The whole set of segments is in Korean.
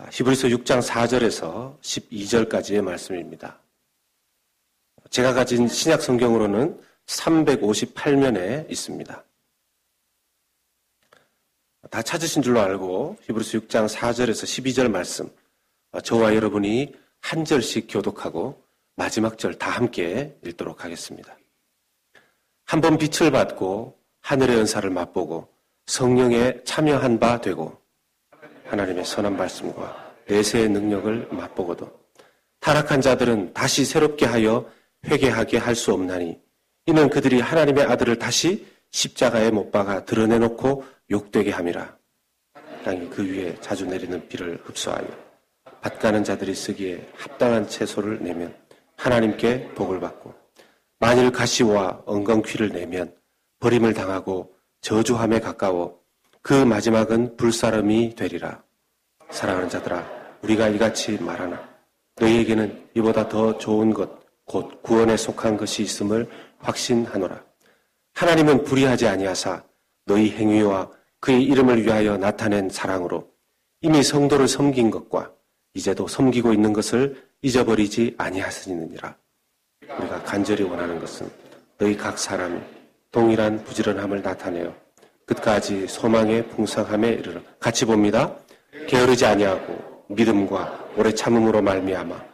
히브리서 6장 4절에서 12절까지의 말씀입니다. 제가 가진 신약 성경으로는 358면에 있습니다. 다 찾으신 줄로 알고 히브리서 6장 4절에서 12절 말씀, 저와 여러분이 한 절씩 교독하고 마지막 절 다 함께 읽도록 하겠습니다. 한번 빛을 받고 하늘의 은사를 맛보고 성령에 참여한 바 되고 하나님의 선한 말씀과 내세의 능력을 맛보고도 타락한 자들은 다시 새롭게 하여 회개하게 할 수 없나니 이는 그들이 하나님의 아들을 다시 십자가에 못 박아 드러내놓고 욕되게 함이라. 땅이 그 위에 자주 내리는 비를 흡수하여 밭가는 자들이 쓰기에 합당한 채소를 내면 하나님께 복을 받고 만일 가시와 엉겅퀴를 내면 버림을 당하고 저주함에 가까워 그 마지막은 불사름이 되리라. 사랑하는 자들아, 우리가 이같이 말하나 너희에게는 이보다 더 좋은 것 곧 구원에 속한 것이 있음을 확신하노라. 하나님은 불의하지 아니하사 너희 행위와 그의 이름을 위하여 나타낸 사랑으로 이미 성도를 섬긴 것과 이제도 섬기고 있는 것을 잊어버리지 아니하시느니라. 우리가 간절히 원하는 것은 너희 각 사람이 동일한 부지런함을 나타내어 끝까지 소망의 풍성함에 이르러 같이 봅니다. 게으르지 아니하고 믿음과 오래 참음으로 말미암아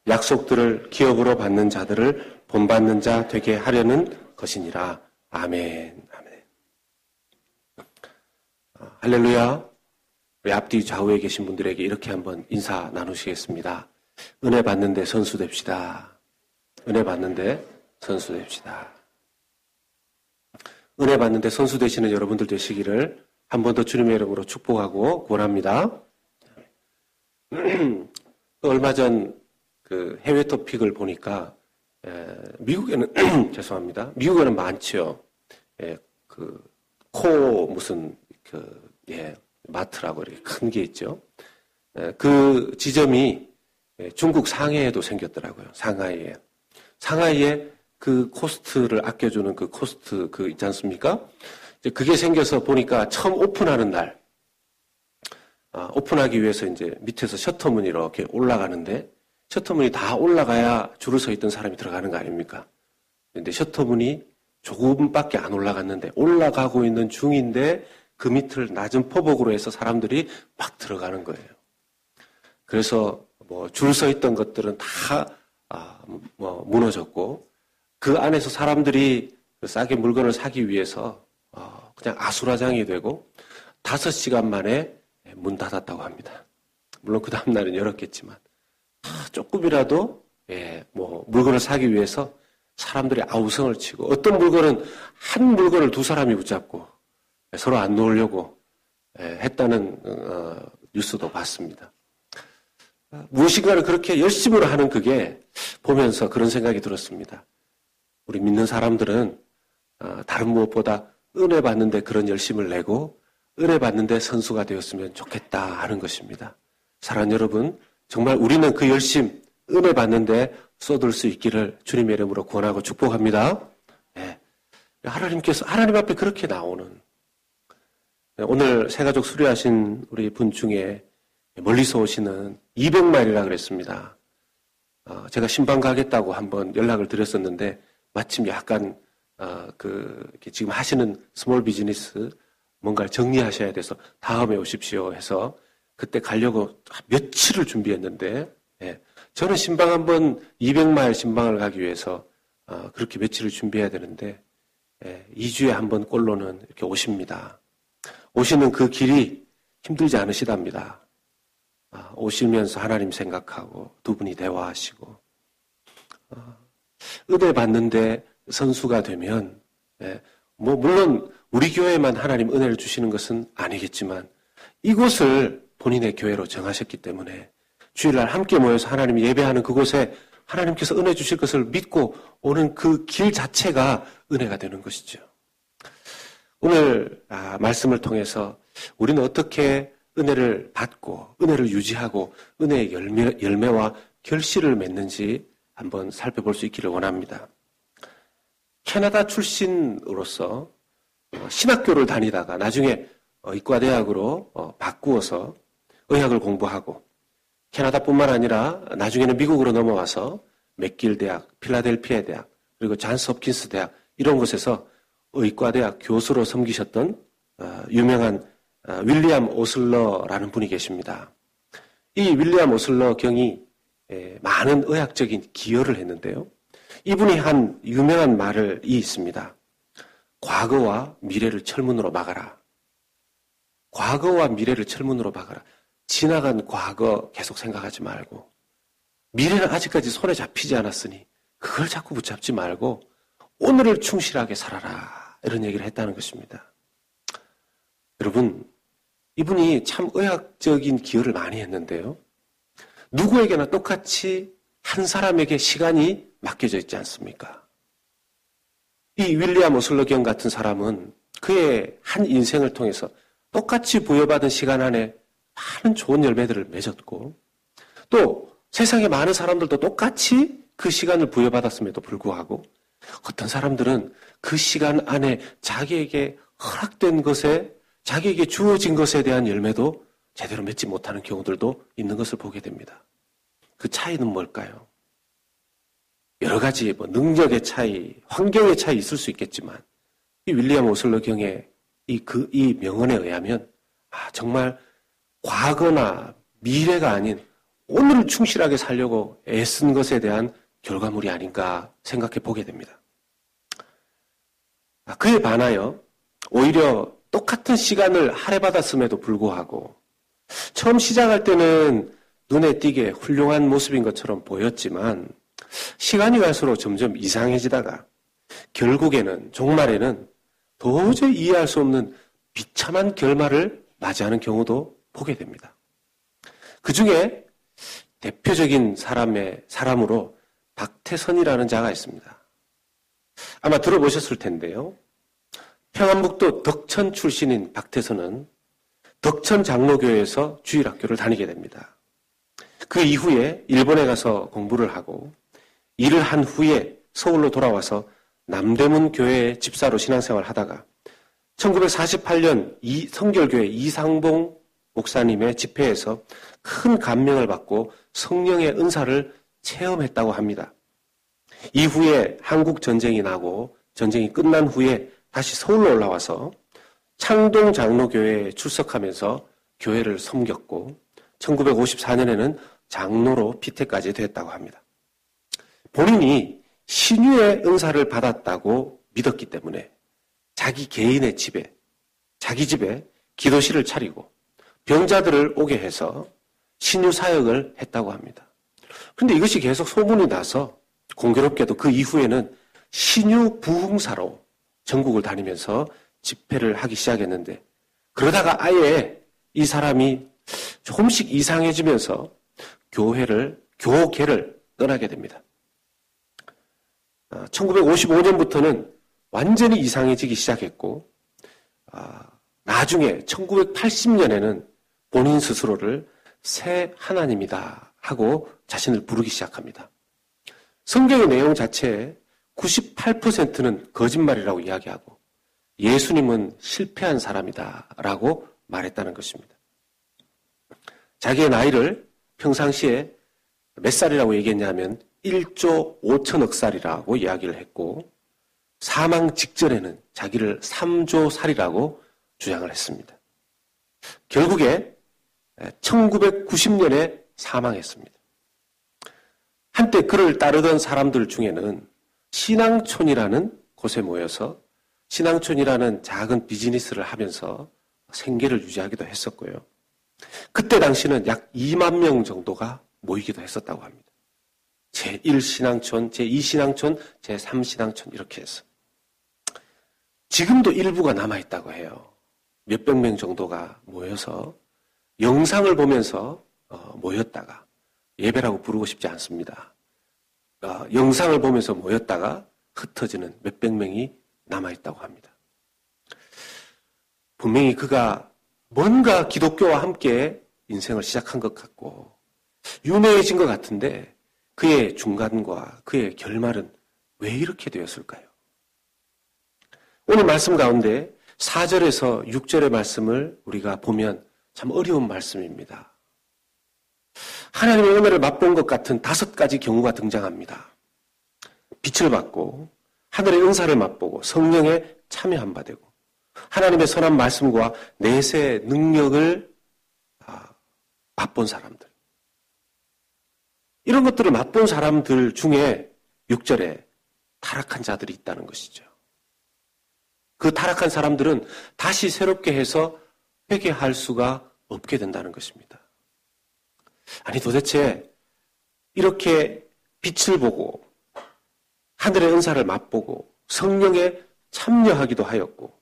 약속들을 기업으로 받는 자들을 본받는 자 되게 하려는 것이니라. 아멘. 아멘. 할렐루야. 우리 앞뒤 좌우에 계신 분들에게 이렇게 한번 인사 나누시겠습니다. 은혜 받는데 선수 됩시다. 은혜 받는데 선수 됩시다. 은혜 받는데 선수 되시는 여러분들 되시기를 한 번 더 주님의 이름으로 축복하고 권합니다. 얼마 전 그 해외 토픽을 보니까 미국에는 죄송합니다. 미국에는 많죠. 코 무슨 마트라고 이렇게 큰 게 있죠. 그 지점이 중국 상해에도 생겼더라고요. 상하이에 그 코스트를 아껴주는 그 코스트 그 있지 않습니까? 이제 그게 생겨서 보니까 처음 오픈하는 날, 오픈하기 위해서 이제 밑에서 셔터문이 이렇게 올라가는데 셔터문이 다 올라가야 줄을 서 있던 사람이 들어가는 거 아닙니까? 근데 셔터문이 조금밖에 안 올라갔는데 올라가고 있는 중인데 그 밑을 낮은 포복으로 해서 사람들이 막 들어가는 거예요. 그래서 뭐 줄 서 있던 것들은 다 무너졌고 그 안에서 사람들이 싸게 물건을 사기 위해서 그냥 아수라장이 되고 5시간 만에 문 닫았다고 합니다. 물론 그 다음 날은 열었겠지만 조금이라도 물건을 사기 위해서 사람들이 아우성을 치고 어떤 물건은 한 물건을 두 사람이 붙잡고 서로 안 놓으려고 했다는 뉴스도 봤습니다. 무엇인가를 그렇게 열심으로 하는 그게 보면서 그런 생각이 들었습니다. 우리 믿는 사람들은 다른 무엇보다 은혜 받는데 그런 열심을 내고 은혜 받는데 선수가 되었으면 좋겠다 하는 것입니다. 사랑하는 여러분, 정말 우리는 그 열심, 은혜 받는데 쏟을 수 있기를 주님의 이름으로 권하고 축복합니다. 하나님 앞에 그렇게 나오는 오늘 새가족 수료하신 우리 분 중에 멀리서 오시는 200마일이라 그랬습니다. 제가 신방 가겠다고 한번 연락을 드렸었는데 마침 약간 이렇게 지금 하시는 스몰 비즈니스 뭔가를 정리하셔야 돼서 다음에 오십시오 해서 그때 가려고 며칠을 준비했는데 저는 신방 한번 200마일 신방을 가기 위해서 그렇게 며칠을 준비해야 되는데 2주에 한 번 꼴로는 이렇게 오십니다. 오시는 그 길이 힘들지 않으시답니다. 오시면서 하나님 생각하고 두 분이 대화하시고 은혜 받는데 선수가 되면 물론 우리 교회만 하나님 은혜를 주시는 것은 아니겠지만 이곳을 본인의 교회로 정하셨기 때문에 주일날 함께 모여서 하나님 예배하는 그곳에 하나님께서 은혜 주실 것을 믿고 오는 그 길 자체가 은혜가 되는 것이죠. 오늘 말씀을 통해서 우리는 어떻게 은혜를 받고 은혜를 유지하고 은혜의 열매와 결실을 맺는지 한번 살펴볼 수 있기를 원합니다. 캐나다 출신으로서 신학교를 다니다가 나중에 의과대학으로 바꾸어서 의학을 공부하고 캐나다뿐만 아니라 나중에는 미국으로 넘어와서 맥길 대학, 필라델피아 대학, 그리고 잔스 홉킨스 대학 이런 곳에서 의과대학 교수로 섬기셨던 유명한 윌리엄 오슬러라는 분이 계십니다. 이 윌리엄 오슬러 경이 많은 의학적인 기여를 했는데요. 이분이 한 유명한 말이 있습니다. 과거와 미래를 철문으로 막아라. 과거와 미래를 철문으로 막아라. 지나간 과거 계속 생각하지 말고 미래는 아직까지 손에 잡히지 않았으니 그걸 자꾸 붙잡지 말고 오늘을 충실하게 살아라. 이런 얘기를 했다는 것입니다. 여러분, 이분이 참 의학적인 기여를 많이 했는데요. 누구에게나 똑같이 한 사람에게 시간이 맡겨져 있지 않습니까? 이 윌리엄 오슬러경 같은 사람은 그의 한 인생을 통해서 똑같이 부여받은 시간 안에 많은 좋은 열매들을 맺었고 또 세상의 많은 사람들도 똑같이 그 시간을 부여받았음에도 불구하고 어떤 사람들은 그 시간 안에 자기에게 허락된 것에 자기에게 주어진 것에 대한 열매도 제대로 맺지 못하는 경우들도 있는 것을 보게 됩니다. 그 차이는 뭘까요? 여러 가지 능력의 차이, 환경의 차이 있을 수 있겠지만 이 윌리엄 오슬러 경의 이 명언에 의하면 정말 과거나 미래가 아닌 오늘을 충실하게 살려고 애쓴 것에 대한 결과물이 아닌가 생각해 보게 됩니다. 그에 반하여 오히려 똑같은 시간을 할애받았음에도 불구하고 처음 시작할 때는 눈에 띄게 훌륭한 모습인 것처럼 보였지만 시간이 갈수록 점점 이상해지다가 결국에는 종말에는 도저히 이해할 수 없는 비참한 결말을 맞이하는 경우도 보게 됩니다. 그 중에 대표적인 사람으로 박태선이라는 자가 있습니다. 아마 들어보셨을 텐데요. 평안북도 덕천 출신인 박태선은 덕천 장로교회에서 주일학교를 다니게 됩니다. 그 이후에 일본에 가서 공부를 하고 일을 한 후에 서울로 돌아와서 남대문 교회의 집사로 신앙생활을 하다가 1948년 성결교회 이상봉 목사님의 집회에서 큰 감명을 받고 성령의 은사를 체험했다고 합니다. 이후에 한국 전쟁이 나고 전쟁이 끝난 후에 다시 서울로 올라와서 창동 장로교회에 출석하면서 교회를 섬겼고 1954년에는 장로로 피태까지 됐다고 합니다. 본인이 신유의 은사를 받았다고 믿었기 때문에 자기 개인의 집에, 자기 집에 기도실을 차리고 병자들을 오게 해서 신유 사역을 했다고 합니다. 그런데 이것이 계속 소문이 나서 공교롭게도 그 이후에는 신유 부흥사로 전국을 다니면서 집회를 하기 시작했는데 그러다가 아예 이 사람이 조금씩 이상해지면서 교계를 떠나게 됩니다. 1955년부터는 완전히 이상해지기 시작했고 나중에 1980년에는 본인 스스로를 새 하나님이다 하고 자신을 부르기 시작합니다. 성경의 내용 자체에 98%는 거짓말이라고 이야기하고 예수님은 실패한 사람이다 라고 말했다는 것입니다. 자기의 나이를 평상시에 몇 살이라고 얘기했냐면 1조 5천억 살이라고 이야기를 했고 사망 직전에는 자기를 3조 살이라고 주장을 했습니다. 결국에 1990년에 사망했습니다. 한때 그를 따르던 사람들 중에는 신앙촌이라는 곳에 모여서 신앙촌이라는 작은 비즈니스를 하면서 생계를 유지하기도 했었고요. 그때 당시는 약 2만 명 정도가 모이기도 했었다고 합니다. 제1신앙촌, 제2신앙촌, 제3신앙촌 이렇게 해서. 지금도 일부가 남아있다고 해요. 몇백 명 정도가 모여서 영상을 보면서 모였다가 예배라고 부르고 싶지 않습니다. 영상을 보면서 모였다가 흩어지는 몇백 명이 남아있다고 합니다. 분명히 그가 뭔가 기독교와 함께 인생을 시작한 것 같고 유명해진 것 같은데 그의 중간과 그의 결말은 왜 이렇게 되었을까요? 오늘 말씀 가운데 4절에서 6절의 말씀을 우리가 보면 참 어려운 말씀입니다. 하나님의 은혜를 맛본 것 같은 5가지 경우가 등장합니다. 빛을 받고 하늘의 은사를 맛보고 성령에 참여한 바 되고 하나님의 선한 말씀과 내세의 능력을 맛본 사람들. 이런 것들을 맛본 사람들 중에 6절에 타락한 자들이 있다는 것이죠. 그 타락한 사람들은 다시 새롭게 해서 회개할 수가 없게 된다는 것입니다. 아니 도대체 이렇게 빛을 보고 하늘의 은사를 맛보고 성령에 참여하기도 하였고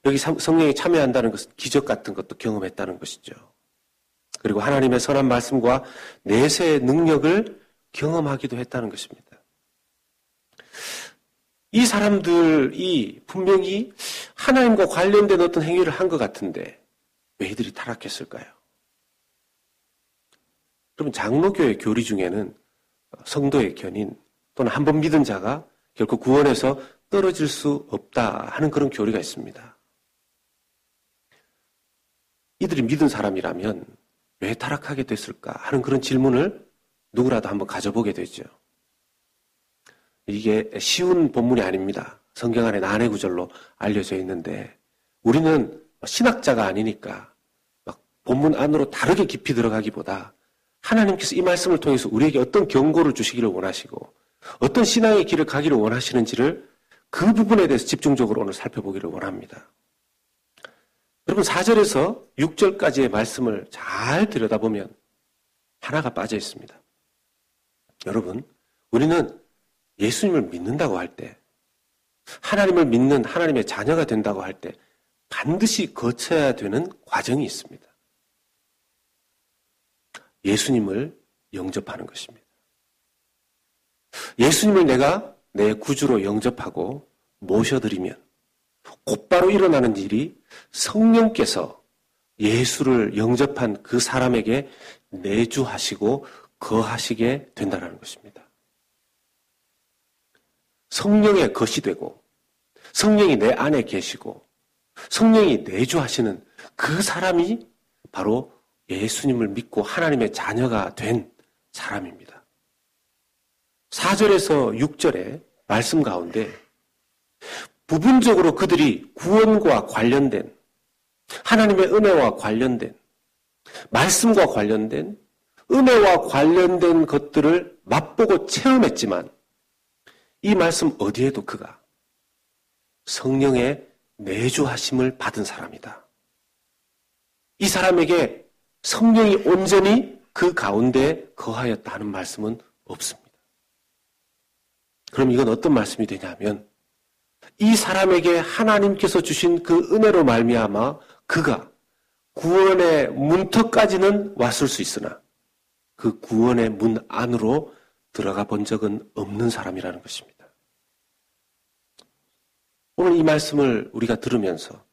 여기 성령에 참여한다는 것은 기적 같은 것도 경험했다는 것이죠. 그리고 하나님의 선한 말씀과 내세의 능력을 경험하기도 했다는 것입니다. 이 사람들이 분명히 하나님과 관련된 어떤 행위를 한 것 같은데 왜 이들이 타락했을까요? 그러면 장로교의 교리 중에는 성도의 견인 또는 한 번 믿은 자가 결코 구원에서 떨어질 수 없다 하는 그런 교리가 있습니다. 이들이 믿은 사람이라면 왜 타락하게 됐을까 하는 그런 질문을 누구라도 한번 가져보게 되죠. 이게 쉬운 본문이 아닙니다. 성경 안에 난해 구절로 알려져 있는데 우리는 신학자가 아니니까 막 본문 안으로 다르게 깊이 들어가기보다 하나님께서 이 말씀을 통해서 우리에게 어떤 경고를 주시기를 원하시고 어떤 신앙의 길을 가기를 원하시는지를 그 부분에 대해서 집중적으로 오늘 살펴보기를 원합니다. 여러분 4절에서 6절까지의 말씀을 잘 들여다보면 하나가 빠져 있습니다. 여러분 우리는 예수님을 믿는다고 할 때 하나님을 믿는 하나님의 자녀가 된다고 할 때 반드시 거쳐야 되는 과정이 있습니다. 예수님을 영접하는 것입니다. 예수님을 내가 내 구주로 영접하고 모셔드리면 곧바로 일어나는 일이 성령께서 예수를 영접한 그 사람에게 내주하시고 거하시게 된다는 것입니다. 성령의 것이 되고 성령이 내 안에 계시고 성령이 내주하시는 그 사람이 바로 예수님을 믿고 하나님의 자녀가 된 사람입니다. 4절에서 6절의 말씀 가운데 부분적으로 그들이 구원과 관련된 하나님의 은혜와 관련된 말씀과 관련된 은혜와 관련된 것들을 맛보고 체험했지만 이 말씀 어디에도 그가 성령의 내주하심을 받은 사람이다. 이 사람에게 성령이 온전히 그 가운데 거하였다 하는 말씀은 없습니다. 그럼 이건 어떤 말씀이 되냐면 이 사람에게 하나님께서 주신 그 은혜로 말미암아 그가 구원의 문턱까지는 왔을 수 있으나 그 구원의 문 안으로 들어가 본 적은 없는 사람이라는 것입니다. 오늘 이 말씀을 우리가 들으면서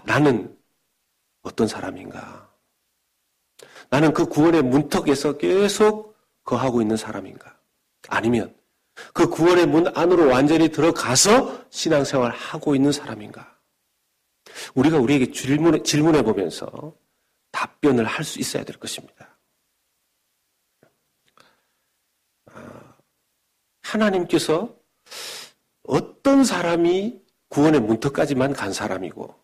나는 어떤 사람인가? 나는 그 구원의 문턱에서 계속 거하고 있는 사람인가? 아니면 그 구원의 문 안으로 완전히 들어가서 신앙생활을 하고 있는 사람인가? 우리가 우리에게 질문해 보면서 답변을 할 수 있어야 될 것입니다. 하나님께서 어떤 사람이 구원의 문턱까지만 간 사람이고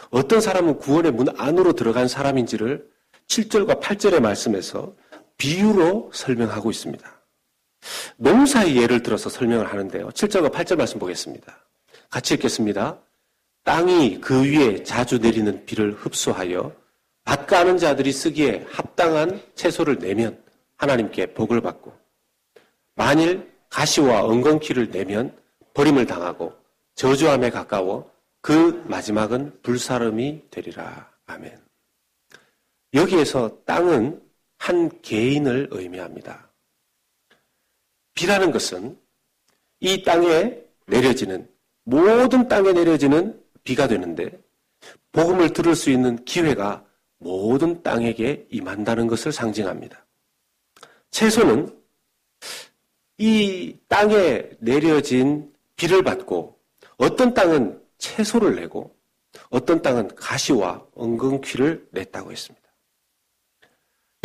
어떤 사람은 구원의 문 안으로 들어간 사람인지를 7절과 8절의 말씀에서 비유로 설명하고 있습니다. 농사의 예를 들어서 설명을 하는데요. 7절과 8절 말씀 보겠습니다. 같이 읽겠습니다. 땅이 그 위에 자주 내리는 비를 흡수하여 밭 가는 자들이 쓰기에 합당한 채소를 내면 하나님께 복을 받고 만일 가시와 엉겅퀴를 내면 버림을 당하고 저주함에 가까워 그 마지막은 불사름이 되리라. 아멘. 여기에서 땅은 한 개인을 의미합니다. 비라는 것은 이 땅에 내려지는 모든 땅에 내려지는 비가 되는데 복음을 들을 수 있는 기회가 모든 땅에게 임한다는 것을 상징합니다. 채소는 이 땅에 내려진 비를 받고 어떤 땅은 채소를 내고 어떤 땅은 가시와 엉겅퀴를 냈다고 했습니다.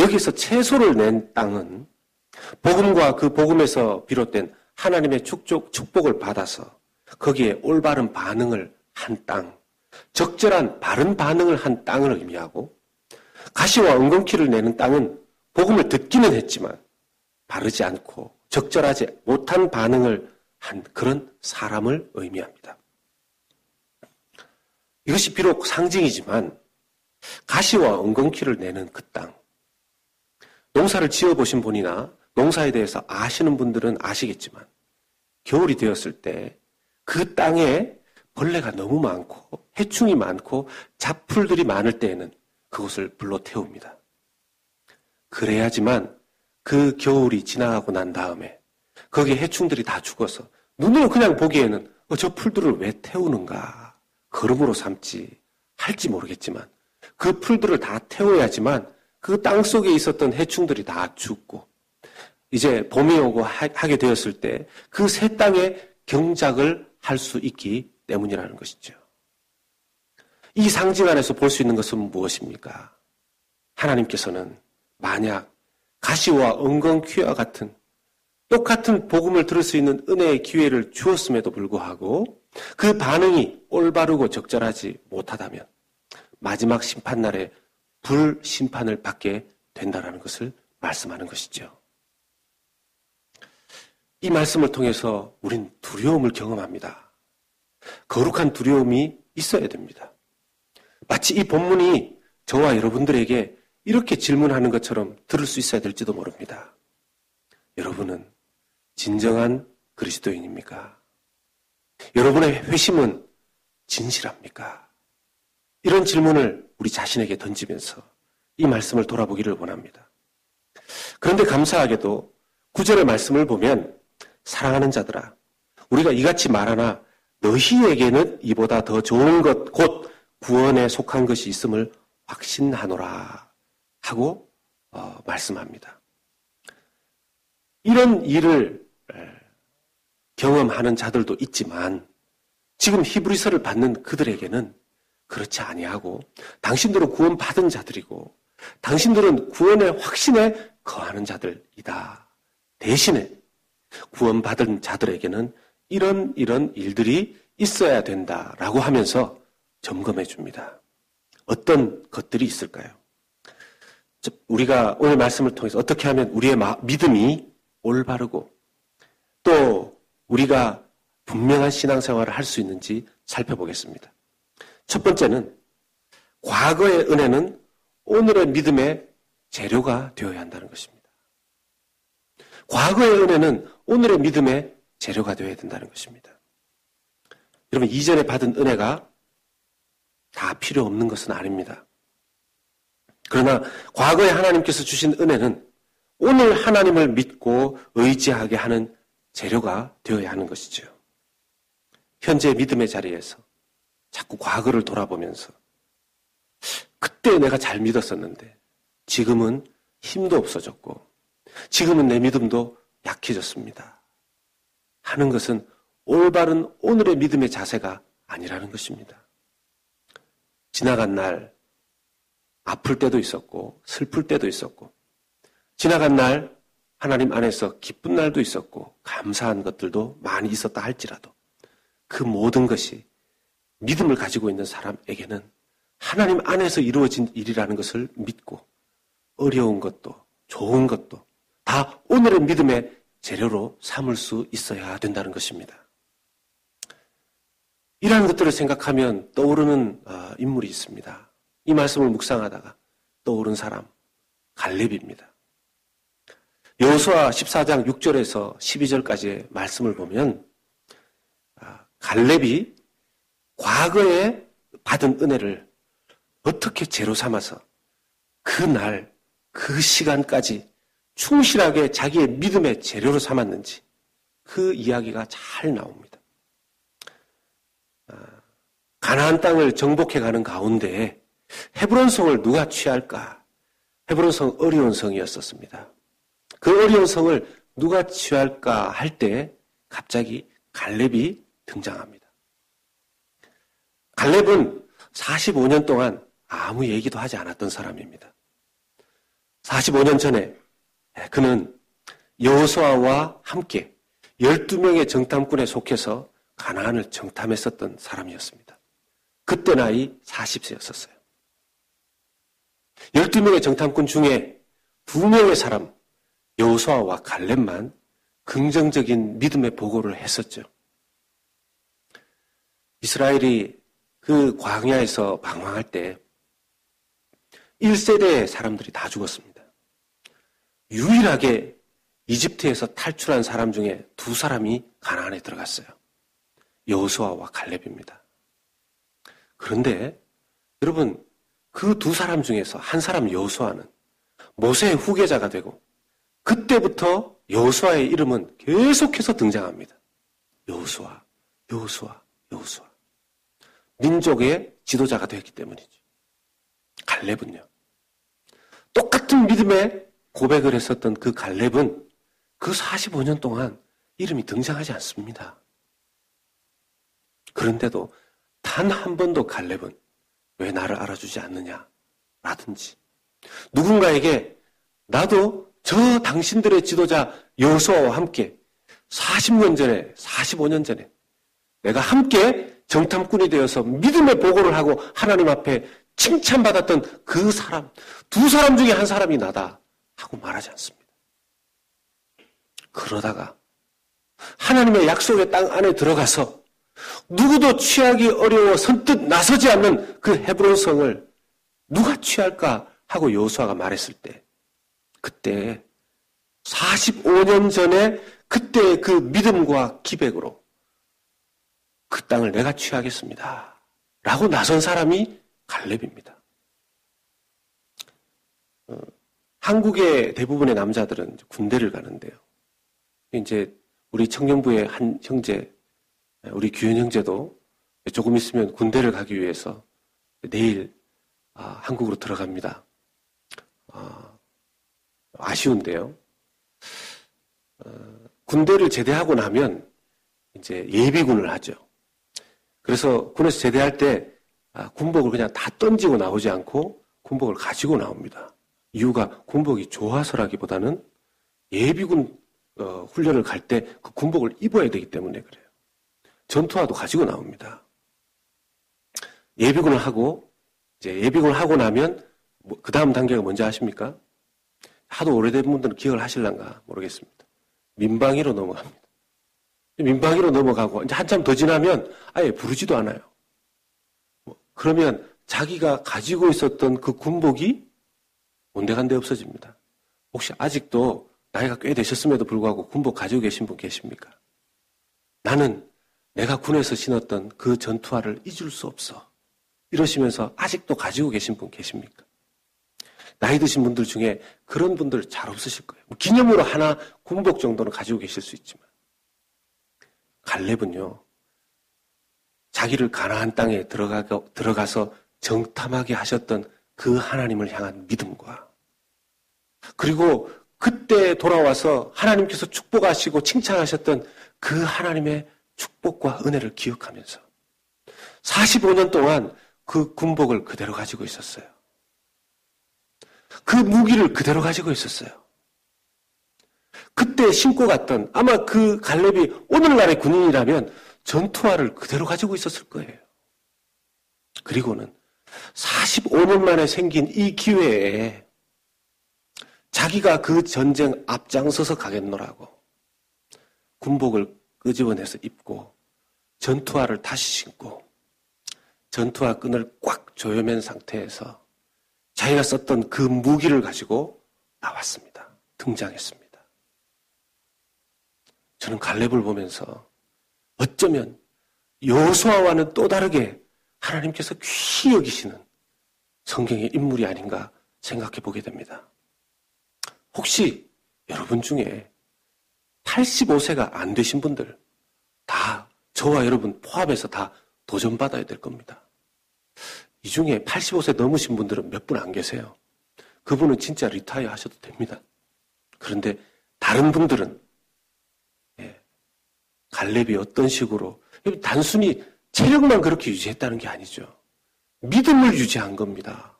여기서 채소를 낸 땅은 복음과 그 복음에서 비롯된 하나님의 축복을 받아서 거기에 올바른 반응을 한 땅, 적절한 바른 반응을 한 땅을 의미하고, 가시와 엉겅퀴를 내는 땅은 복음을 듣기는 했지만 바르지 않고 적절하지 못한 반응을 한 그런 사람을 의미합니다. 이것이 비록 상징이지만 가시와 엉겅퀴를 내는 그 땅, 농사를 지어보신 분이나 농사에 대해서 아시는 분들은 아시겠지만 겨울이 되었을 때 그 땅에 벌레가 너무 많고 해충이 많고 잡풀들이 많을 때에는 그곳을 불러 태웁니다. 그래야지만 그 겨울이 지나가고 난 다음에 거기에 해충들이 다 죽어서 눈으로 그냥 보기에는 저 풀들을 왜 태우는가, 거름으로 삼지 할지 모르겠지만 그 풀들을 다 태워야지만 그 땅 속에 있었던 해충들이 다 죽고 이제 봄이 오고 하게 되었을 때 그 새 땅에 경작을 할 수 있기 때문이라는 것이죠. 이 상징 안에서 볼 수 있는 것은 무엇입니까? 하나님께서는 만약 가시와 엉겅퀴와 같은 똑같은 복음을 들을 수 있는 은혜의 기회를 주었음에도 불구하고 그 반응이 올바르고 적절하지 못하다면 마지막 심판날에 불심판을 받게 된다는 것을 말씀하는 것이죠. 이 말씀을 통해서 우린 두려움을 경험합니다. 거룩한 두려움이 있어야 됩니다. 마치 이 본문이 저와 여러분들에게 이렇게 질문하는 것처럼 들을 수 있어야 될지도 모릅니다. 여러분은 진정한 그리스도인입니까? 여러분의 회심은 진실합니까? 이런 질문을 우리 자신에게 던지면서 이 말씀을 돌아보기를 원합니다. 그런데 감사하게도 9절의 말씀을 보면 사랑하는 자들아, 우리가 이같이 말하나 너희에게는 이보다 더 좋은 것 곧 구원에 속한 것이 있음을 확신하노라 하고 말씀합니다. 이런 일을 경험하는 자들도 있지만 지금 히브리서를 받는 그들에게는 그렇지 아니하고 당신들은 구원받은 자들이고 당신들은 구원의 확신에 거하는 자들이다. 대신에 구원받은 자들에게는 이런 일들이 있어야 된다라고 하면서 점검해 줍니다. 어떤 것들이 있을까요? 우리가 오늘 말씀을 통해서 어떻게 하면 우리의 믿음이 올바르고 또 우리가 분명한 신앙생활을 할 수 있는지 살펴보겠습니다. 첫 번째는 과거의 은혜는 오늘의 믿음의 재료가 되어야 한다는 것입니다. 과거의 은혜는 오늘의 믿음의 재료가 되어야 된다는 것입니다. 여러분, 이전에 받은 은혜가 다 필요 없는 것은 아닙니다. 그러나 과거에 하나님께서 주신 은혜는 오늘 하나님을 믿고 의지하게 하는 재료가 되어야 하는 것이죠. 현재 믿음의 자리에서 자꾸 과거를 돌아보면서 그때 내가 잘 믿었었는데 지금은 힘도 없어졌고 지금은 내 믿음도 약해졌습니다 하는 것은 올바른 오늘의 믿음의 자세가 아니라는 것입니다. 지나간 날 아플 때도 있었고 슬플 때도 있었고 지나간 날 하나님 안에서 기쁜 날도 있었고 감사한 것들도 많이 있었다 할지라도 그 모든 것이 믿음을 가지고 있는 사람에게는 하나님 안에서 이루어진 일이라는 것을 믿고 어려운 것도 좋은 것도 다 오늘의 믿음의 재료로 삼을 수 있어야 된다는 것입니다. 이러한 것들을 생각하면 떠오르는 인물이 있습니다. 이 말씀을 묵상하다가 떠오른 사람, 갈렙입니다. 여호수아 14장 6절에서 12절까지의 말씀을 보면 갈렙이 과거에 받은 은혜를 어떻게 재료 삼아서 그날, 그 시간까지 충실하게 자기의 믿음의 재료로 삼았는지 그 이야기가 잘 나옵니다. 가나안 땅을 정복해가는 가운데 헤브론 성을 누가 취할까? 헤브론 성 어려운 성이었었습니다. 그 어려운 성을 누가 취할까 할 때 갑자기 갈렙이 등장합니다. 갈렙은 45년 동안 아무 얘기도 하지 않았던 사람입니다. 45년 전에 그는 여호수아와 함께 12명의 정탐꾼에 속해서 가나안을 정탐했었던 사람이었습니다. 그때 나이 40세였었어요. 12명의 정탐꾼 중에 2명의 사람, 여호수아와 갈렙만 긍정적인 믿음의 보고를 했었죠. 이스라엘이 그 광야에서 방황할 때 1세대의 사람들이 다 죽었습니다. 유일하게 이집트에서 탈출한 사람 중에 2사람이 가나안에 들어갔어요. 여호수아와 갈렙입니다. 그런데 여러분, 그 2사람 중에서 한 사람 여호수아는 모세의 후계자가 되고 그때부터 여호수아의 이름은 계속해서 등장합니다. 여호수아, 여호수아, 여호수아. 민족의 지도자가 되었기 때문이죠. 갈렙은요. 똑같은 믿음의 고백을 했었던 그 갈렙은 그 45년 동안 이름이 등장하지 않습니다. 그런데도 단 한 번도 갈렙은 왜 나를 알아주지 않느냐 라든지 누군가에게 나도 저 당신들의 지도자 여호수아와 함께 40년 전에 45년 전에 내가 함께 정탐꾼이 되어서 믿음의 보고를 하고 하나님 앞에 칭찬받았던 그 사람 2사람 중에 한 사람이 나다 하고 말하지 않습니다. 그러다가 하나님의 약속의 땅 안에 들어가서 누구도 취하기 어려워 선뜻 나서지 않는 그 헤브론 성을 누가 취할까 하고 여호수아가 말했을 때 그때 45년 전에 그때의 그 믿음과 기백으로 그 땅을 내가 취하겠습니다 라고 나선 사람이 갈렙입니다. 한국의 대부분의 남자들은 군대를 가는데요. 이제 우리 청년부의 한 형제, 우리 규현 형제도 조금 있으면 군대를 가기 위해서 내일 한국으로 들어갑니다. 아쉬운데요. 군대를 제대하고 나면 이제 예비군을 하죠. 그래서 군에서 제대할 때 군복을 그냥 다 던지고 나오지 않고 군복을 가지고 나옵니다. 이유가 군복이 좋아서라기보다는 예비군 훈련을 갈 때 그 군복을 입어야 되기 때문에 그래요. 전투화도 가지고 나옵니다. 예비군을 하고 이제 예비군을 하고 나면 그 다음 단계가 뭔지 아십니까? 하도 오래된 분들은 기억을 하실란가 모르겠습니다. 민방위로 넘어갑니다. 민방위로 넘어가고 이제 한참 더 지나면 아예 부르지도 않아요. 그러면 자기가 가지고 있었던 그 군복이 온데간데 없어집니다. 혹시 아직도 나이가 꽤 되셨음에도 불구하고 군복 가지고 계신 분 계십니까? 나는 내가 군에서 신었던 그 전투화를 잊을 수 없어. 이러시면서 아직도 가지고 계신 분 계십니까? 나이 드신 분들 중에 그런 분들 잘 없으실 거예요. 기념으로 하나 군복 정도는 가지고 계실 수 있지만 갈렙은요. 자기를 가나안 땅에 들어가서 정탐하게 하셨던 그 하나님을 향한 믿음과 그리고 그때 돌아와서 하나님께서 축복하시고 칭찬하셨던 그 하나님의 축복과 은혜를 기억하면서 45년 동안 그 군복을 그대로 가지고 있었어요. 그 무기를 그대로 가지고 있었어요. 그때 신고 갔던 아마 그 갈렙이 오늘날의 군인이라면 전투화를 그대로 가지고 있었을 거예요. 그리고는 45년 만에 생긴 이 기회에 자기가 그 전쟁 앞장서서 가겠노라고 군복을 끄집어내서 입고 전투화를 다시 신고 전투화 끈을 꽉 조여맨 상태에서 자기가 썼던 그 무기를 가지고 나왔습니다. 등장했습니다. 저는 갈렙을 보면서 어쩌면 여호수아와는 또 다르게 하나님께서 귀히 여기시는 성경의 인물이 아닌가 생각해 보게 됩니다. 혹시 여러분 중에 85세가 안 되신 분들 다 저와 여러분 포함해서 다 도전받아야 될 겁니다. 이 중에 85세 넘으신 분들은 몇 분 안 계세요. 그분은 진짜 리타이어 하셔도 됩니다. 그런데 다른 분들은 갈렙이 어떤 식으로 단순히 체력만 그렇게 유지했다는 게 아니죠. 믿음을 유지한 겁니다.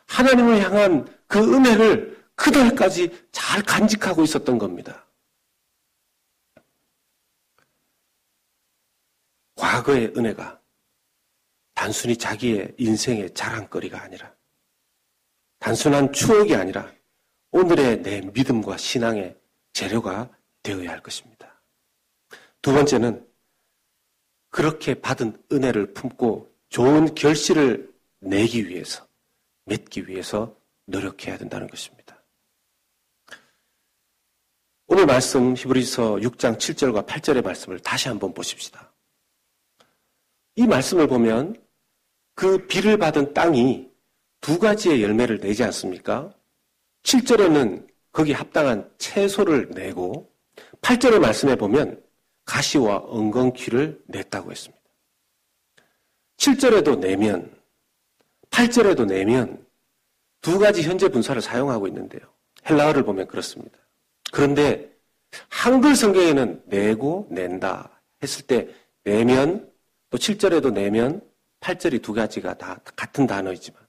하나님을 향한 그 은혜를 그날까지 잘 간직하고 있었던 겁니다. 과거의 은혜가 단순히 자기의 인생의 자랑거리가 아니라, 단순한 추억이 아니라 오늘의 내 믿음과 신앙의 재료가 되어야 할 것입니다. 두 번째는 그렇게 받은 은혜를 품고 좋은 결실을 내기 위해서, 맺기 위해서 노력해야 된다는 것입니다. 오늘 말씀 히브리서 6장 7절과 8절의 말씀을 다시 한번 보십시다. 이 말씀을 보면 그 비를 받은 땅이 두 가지의 열매를 내지 않습니까? 7절에는 거기에 합당한 채소를 내고 8절의 말씀에 보면 가시와 엉겅퀴를 냈다고 했습니다. 7절에도 내면, 8절에도 내면 두 가지 현재 분사를 사용하고 있는데요. 헬라어를 보면 그렇습니다. 그런데 한글 성경에는 내고 낸다 했을 때 내면, 또 7절에도 내면, 8절이 두 가지가 다 같은 단어이지만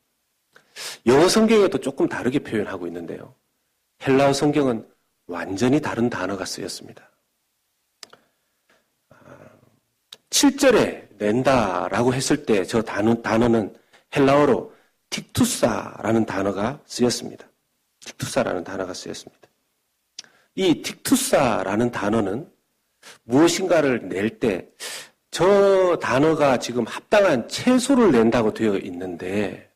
영어 성경에도 조금 다르게 표현하고 있는데요. 헬라어 성경은 완전히 다른 단어가 쓰였습니다. 7절에 낸다라고 했을 때 저 단어는 헬라어로 틱투사라는 단어가 쓰였습니다. 틱투사라는 단어가 쓰였습니다. 이 틱투사라는 단어는 무엇인가를 낼 때 저 단어가 지금 합당한 채소를 낸다고 되어 있는데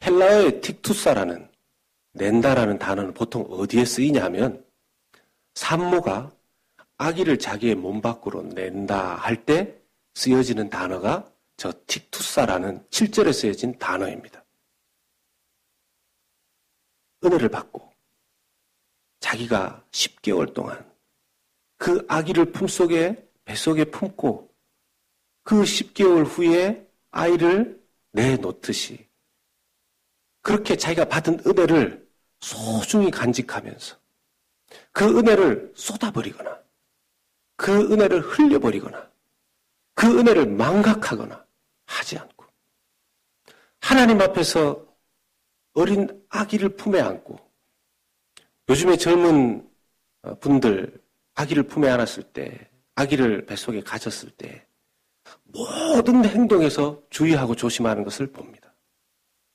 헬라어의 틱투사라는 낸다라는 단어는 보통 어디에 쓰이냐 하면 산모가 아기를 자기의 몸 밖으로 낸다 할 때 쓰여지는 단어가 저 틱투사라는 7절에 쓰여진 단어입니다. 은혜를 받고 자기가 10개월 동안 그 아기를 뱃속에 품고 그 10개월 후에 아이를 내놓듯이 그렇게 자기가 받은 은혜를 소중히 간직하면서 그 은혜를 쏟아버리거나 그 은혜를 흘려버리거나 그 은혜를 망각하거나 하지 않고 하나님 앞에서 어린 아기를 품에 안고 요즘에 젊은 분들 아기를 품에 안았을 때 아기를 뱃속에 가졌을 때 모든 행동에서 주의하고 조심하는 것을 봅니다.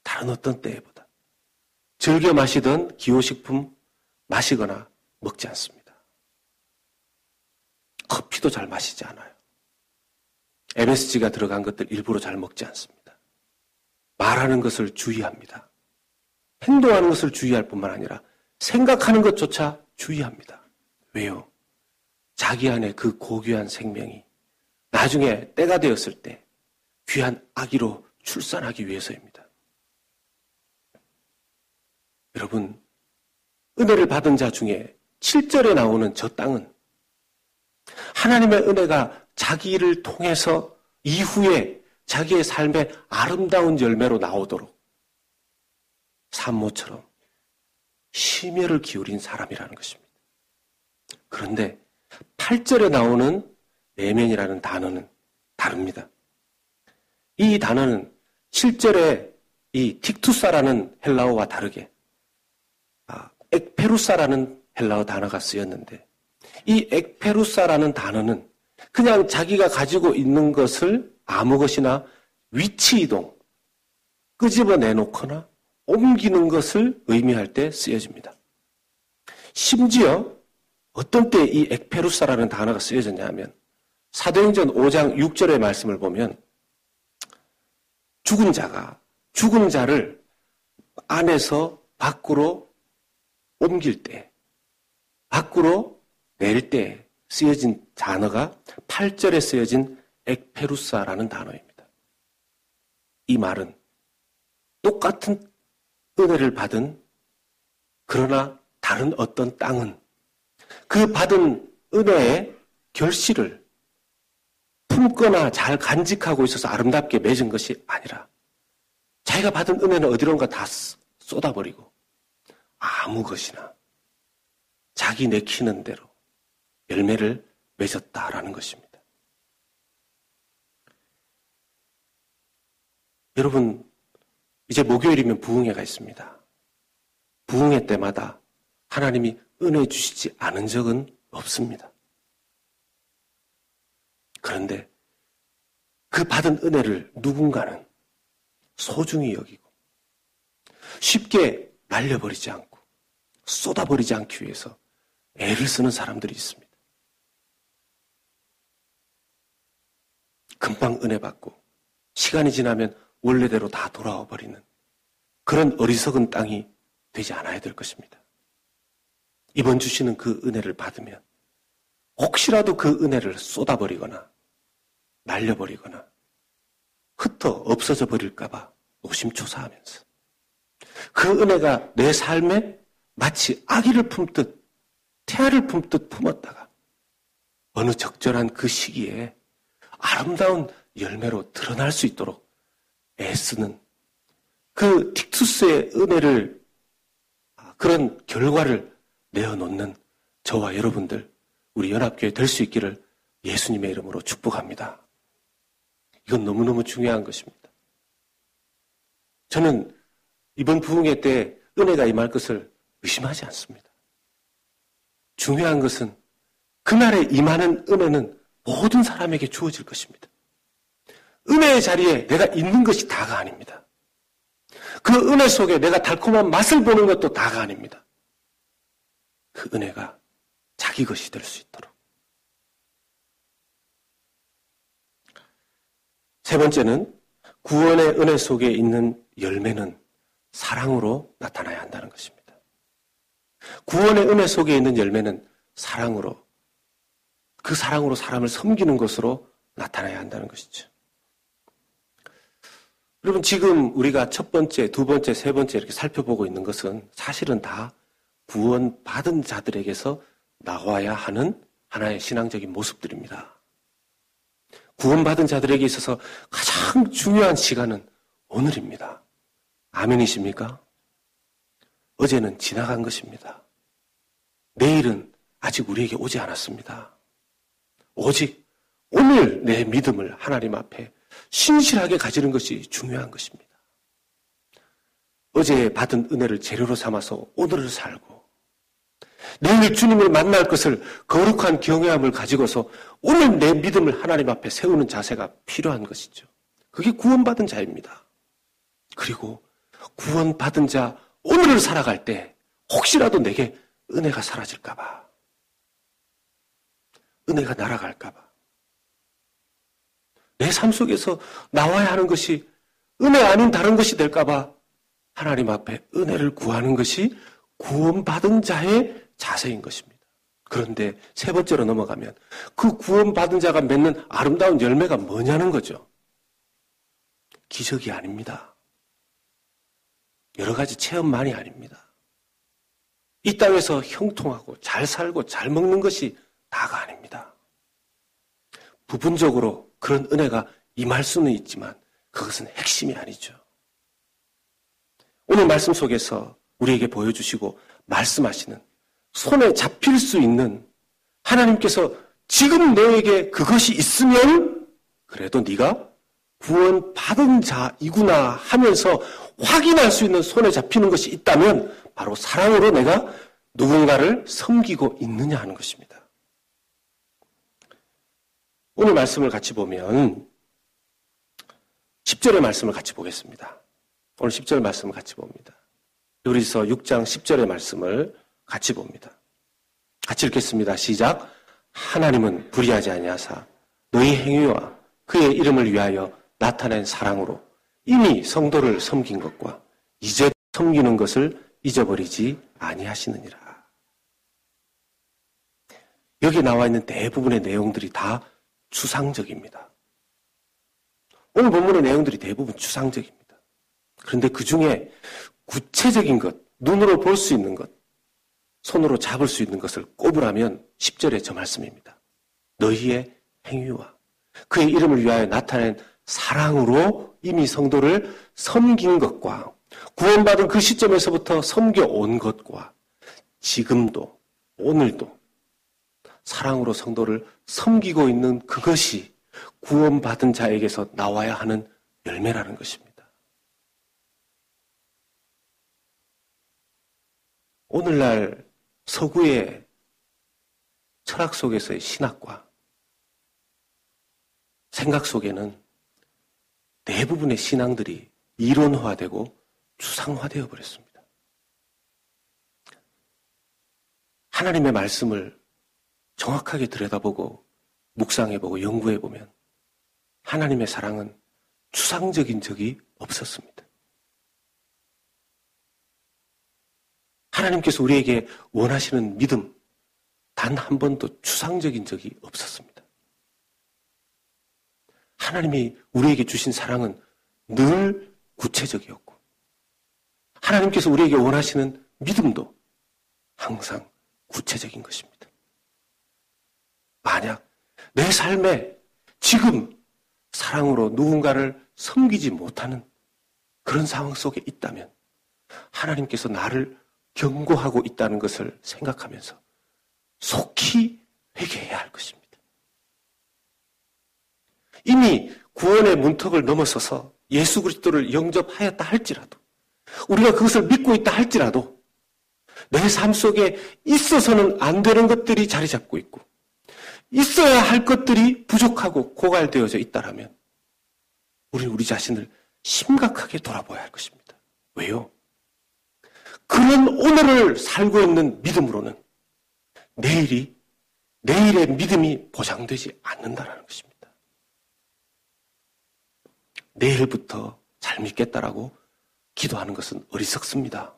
다른 어떤 때보다 즐겨 마시던 기호식품 마시거나 먹지 않습니다. 커피도 잘 마시지 않아요. MSG가 들어간 것들 일부러 잘 먹지 않습니다. 말하는 것을 주의합니다. 행동하는 것을 주의할 뿐만 아니라 생각하는 것조차 주의합니다. 왜요? 자기 안에 그 고귀한 생명이 나중에 때가 되었을 때 귀한 아기로 출산하기 위해서입니다. 여러분, 은혜를 받은 자 중에 7절에 나오는 저 땅은 하나님의 은혜가 자기를 통해서 이후에 자기의 삶의 아름다운 열매로 나오도록 산모처럼 심혈을 기울인 사람이라는 것입니다. 그런데 8절에 나오는 내면이라는 단어는 다릅니다. 이 단어는 7절에 이 틱투사라는 헬라어와 다르게 엑페루사라는 헬라어 단어가 쓰였는데 이 엑페루사라는 단어는 그냥 자기가 가지고 있는 것을 아무 것이나 위치 이동, 끄집어 내놓거나 옮기는 것을 의미할 때 쓰여집니다. 심지어 어떤 때 이 엑페루사라는 단어가 쓰여졌냐 하면 사도행전 5장 6절의 말씀을 보면 죽은 자를 안에서 밖으로 옮길 때, 밖으로 낼 때 쓰여진 단어가 8절에 쓰여진 엑페루사라는 단어입니다. 이 말은 똑같은 은혜를 받은 그러나 다른 어떤 땅은 그 받은 은혜의 결실을 품거나 잘 간직하고 있어서 아름답게 맺은 것이 아니라 자기가 받은 은혜는 어디론가 다 쏟아버리고 아무 것이나 자기 내키는 대로 열매를 맺었다라는 것입니다. 여러분, 이제 목요일이면 부흥회가 있습니다. 부흥회 때마다 하나님이 은혜 주시지 않은 적은 없습니다. 그런데 그 받은 은혜를 누군가는 소중히 여기고 쉽게 날려버리지 않고 쏟아버리지 않기 위해서 애를 쓰는 사람들이 있습니다. 금방 은혜 받고 시간이 지나면 원래대로 다 돌아와 버리는 그런 어리석은 땅이 되지 않아야 될 것입니다. 이번 주시는 그 은혜를 받으면 혹시라도 그 은혜를 쏟아버리거나 날려버리거나 흩어 없어져 버릴까봐 노심초사하면서 그 은혜가 내 삶에 마치 아기를 품듯 태아를 품듯 품었다가 어느 적절한 그 시기에 아름다운 열매로 드러날 수 있도록 애쓰는 그 틱투스의 은혜를 그런 결과를 내어놓는 저와 여러분들 우리 연합교회 될 수 있기를 예수님의 이름으로 축복합니다. 이건 너무너무 중요한 것입니다. 저는 이번 부흥회 때 은혜가 임할 것을 의심하지 않습니다. 중요한 것은 그날에 임하는 은혜는 모든 사람에게 주어질 것입니다. 은혜의 자리에 내가 있는 것이 다가 아닙니다. 그 은혜 속에 내가 달콤한 맛을 보는 것도 다가 아닙니다. 그 은혜가 자기 것이 될 수 있도록. 세 번째는 구원의 은혜 속에 있는 열매는 사랑으로 나타나야 한다는 것입니다. 구원의 은혜 속에 있는 열매는 사랑으로, 그 사랑으로 사람을 섬기는 것으로 나타나야 한다는 것이죠. 여러분, 지금 우리가 첫 번째, 두 번째, 세 번째 이렇게 살펴보고 있는 것은 사실은 다 구원받은 자들에게서 나와야 하는 하나의 신앙적인 모습들입니다. 구원받은 자들에게 있어서 가장 중요한 시간은 오늘입니다. 아멘이십니까? 어제는 지나간 것입니다. 내일은 아직 우리에게 오지 않았습니다. 오직 오늘 내 믿음을 하나님 앞에 신실하게 가지는 것이 중요한 것입니다. 어제 받은 은혜를 재료로 삼아서 오늘을 살고 내일 주님을 만날 것을 거룩한 경외함을 가지고서 오늘 내 믿음을 하나님 앞에 세우는 자세가 필요한 것이죠. 그게 구원받은 자입니다. 그리고 구원받은 자 오늘을 살아갈 때 혹시라도 내게 은혜가 사라질까 봐, 은혜가 날아갈까 봐, 내 삶 속에서 나와야 하는 것이 은혜 아닌 다른 것이 될까 봐 하나님 앞에 은혜를 구하는 것이 구원받은 자의 자세인 것입니다. 그런데 세 번째로 넘어가면 그 구원받은 자가 맺는 아름다운 열매가 뭐냐는 거죠. 기적이 아닙니다. 여러 가지 체험만이 아닙니다. 이 땅에서 형통하고 잘 살고 잘 먹는 것이 다가 아닙니다. 부분적으로 그런 은혜가 임할 수는 있지만 그것은 핵심이 아니죠. 오늘 말씀 속에서 우리에게 보여주시고 말씀하시는 손에 잡힐 수 있는 하나님께서 지금 너에게 그것이 있으면 그래도 네가 구원받은 자이구나 하면서 확인할 수 있는 손에 잡히는 것이 있다면 바로 사랑으로 내가 누군가를 섬기고 있느냐 하는 것입니다. 오늘 말씀을 같이 보면 10절의 말씀을 같이 보겠습니다. 오늘 10절 말씀을 같이 봅니다. 히브리서 6장 10절의 말씀을 같이 봅니다. 같이 읽겠습니다. 시작. 하나님은 불의하지 아니하사 너희 행위와 그의 이름을 위하여 나타낸 사랑으로 이미 성도를 섬긴 것과 이제 섬기는 것을 잊어버리지 아니하시느니라. 여기 나와 있는 대부분의 내용들이 다 추상적입니다. 오늘 본문의 내용들이 대부분 추상적입니다. 그런데 그 중에 구체적인 것, 눈으로 볼 수 있는 것, 손으로 잡을 수 있는 것을 꼽으라면 10절의 저 말씀입니다. 너희의 행위와 그의 이름을 위하여 나타낸 사랑으로 이미 성도를 섬긴 것과 구원받은 그 시점에서부터 섬겨온 것과 지금도 오늘도 사랑으로 성도를 섬기고 있는 그것이 구원받은 자에게서 나와야 하는 열매라는 것입니다. 오늘날 서구의 철학 속에서의 신학과 생각 속에는 대부분의 신앙들이 이론화되고 추상화되어 버렸습니다. 하나님의 말씀을 정확하게 들여다보고 묵상해보고 연구해보면 하나님의 사랑은 추상적인 적이 없었습니다. 하나님께서 우리에게 원하시는 믿음 단 한 번도 추상적인 적이 없었습니다. 하나님이 우리에게 주신 사랑은 늘 구체적이었고 하나님께서 우리에게 원하시는 믿음도 항상 구체적인 것입니다. 만약 내 삶에 지금 사랑으로 누군가를 섬기지 못하는 그런 상황 속에 있다면 하나님께서 나를 경고하고 있다는 것을 생각하면서 속히 회개해야 할 것입니다. 이미 구원의 문턱을 넘어서서 예수 그리스도를 영접하였다 할지라도 우리가 그것을 믿고 있다 할지라도 내 삶 속에 있어서는 안 되는 것들이 자리 잡고 있고 있어야 할 것들이 부족하고 고갈되어져 있다라면 우리는 우리 자신을 심각하게 돌아봐야 할 것입니다. 왜요? 그런 오늘을 살고 있는 믿음으로는 내일의 믿음이 보장되지 않는다는 것입니다. 내일부터 잘 믿겠다라고 기도하는 것은 어리석습니다.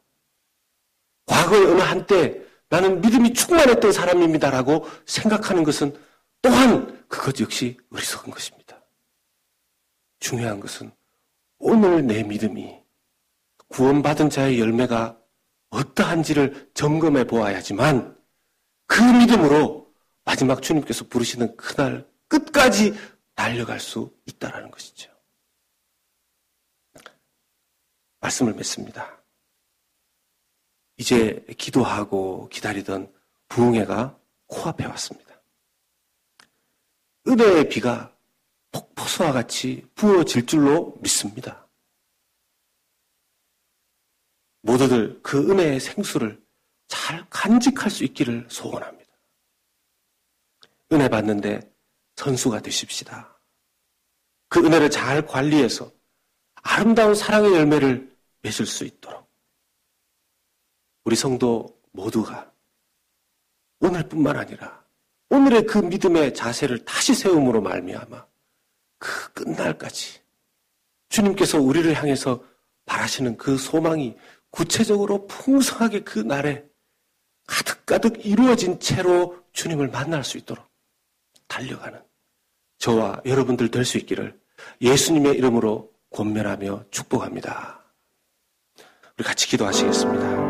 과거의 어느 한때 나는 믿음이 충만했던 사람입니다라고 생각하는 것은 또한 그것 역시 어리석은 것입니다. 중요한 것은 오늘 내 믿음이 구원받은 자의 열매가 어떠한지를 점검해 보아야지만 그 믿음으로 마지막 주님께서 부르시는 그날 끝까지 달려갈 수 있다는 것이죠. 말씀을 맺습니다. 이제 기도하고 기다리던 부흥회가 코앞에 왔습니다. 은혜의 비가 폭포수와 같이 부어질 줄로 믿습니다. 모두들 그 은혜의 생수를 잘 간직할 수 있기를 소원합니다. 은혜 받는데 선수가 되십시다. 그 은혜를 잘 관리해서 아름다운 사랑의 열매를 맺을 수 있도록 우리 성도 모두가 오늘뿐만 아니라 오늘의 그 믿음의 자세를 다시 세움으로 말미암아 그 끝날까지 주님께서 우리를 향해서 바라시는 그 소망이 구체적으로 풍성하게 그 날에 가득가득 이루어진 채로 주님을 만날 수 있도록 달려가는 저와 여러분들 될 수 있기를 예수님의 이름으로 권면하며 축복합니다. 우리 같이 기도하시겠습니다.